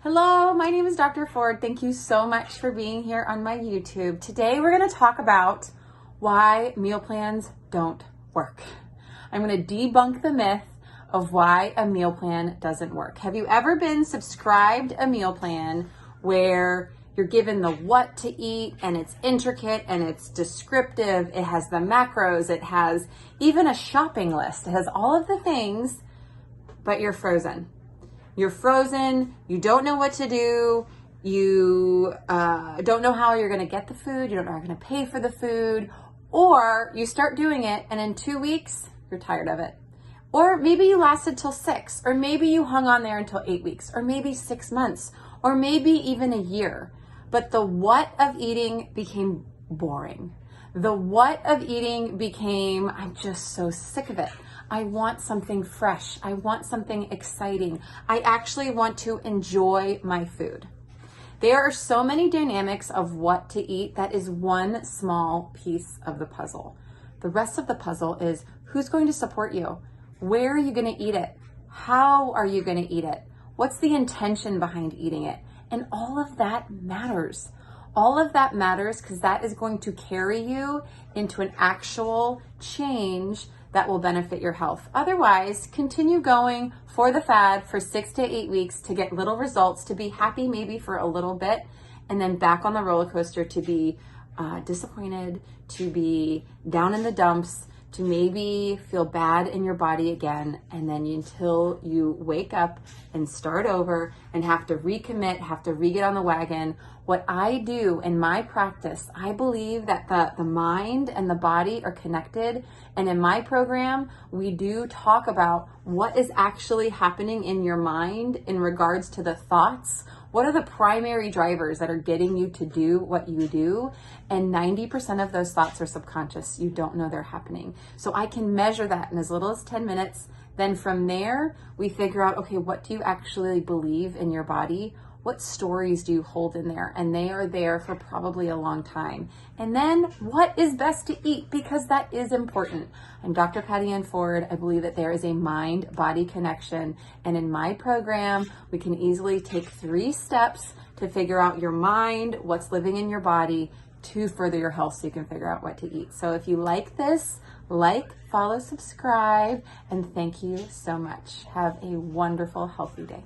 Hello, my name is Dr. Ford. Thank you so much for being here on my YouTube. Today we're going to talk about why meal plans don't work. I'm going to debunk the myth of why a meal plan doesn't work. Have you ever been subscribed a meal plan where you're given the what to eat and it's intricate and it's descriptive, it has the macros, it has even a shopping list, it has all of the things, but you're frozen. You're frozen, you don't know what to do, you don't know how you're gonna get the food, you don't know how you're gonna pay for the food, or you start doing it and in 2 weeks, you're tired of it. Or maybe you lasted till 6, or maybe you hung on there until 8 weeks, or maybe 6 months, or maybe even a year. But the what of eating became boring. The what of eating became, I'm just so sick of it. I want something fresh. I want something exciting. I actually want to enjoy my food. There are so many dynamics of what to eat that is one small piece of the puzzle. The rest of the puzzle is who's going to support you? Where are you going to eat it? How are you going to eat it? What's the intention behind eating it? And all of that matters. All of that matters because that is going to carry you into an actual change that will benefit your health. Otherwise, continue going for the fad for 6 to 8 weeks to get little results, to be happy maybe for a little bit, and then back on the roller coaster to be disappointed, to be down in the dumps, to maybe feel bad in your body again, and then until you wake up and start over and have to recommit, have to re-get on the wagon. What I do in my practice, I believe that the mind and the body are connected. And in my program, we do talk about what is actually happening in your mind in regards to the thoughts. What are the primary drivers that are getting you to do what you do? And 90% of those thoughts are subconscious. You don't know they're happening. So I can measure that in as little as 10 minutes. Then from there, we figure out, okay, what do you actually believe in your body? What stories do you hold in there? And they are there for probably a long time. And then what is best to eat? Because that is important. I'm Dr. Patty Ann Ford. I believe that there is a mind-body connection. And in my program, we can easily take 3 steps to figure out your mind, what's living in your body, to further your health so you can figure out what to eat. So if you like this, like, follow, subscribe, and thank you so much. Have a wonderful, healthy day.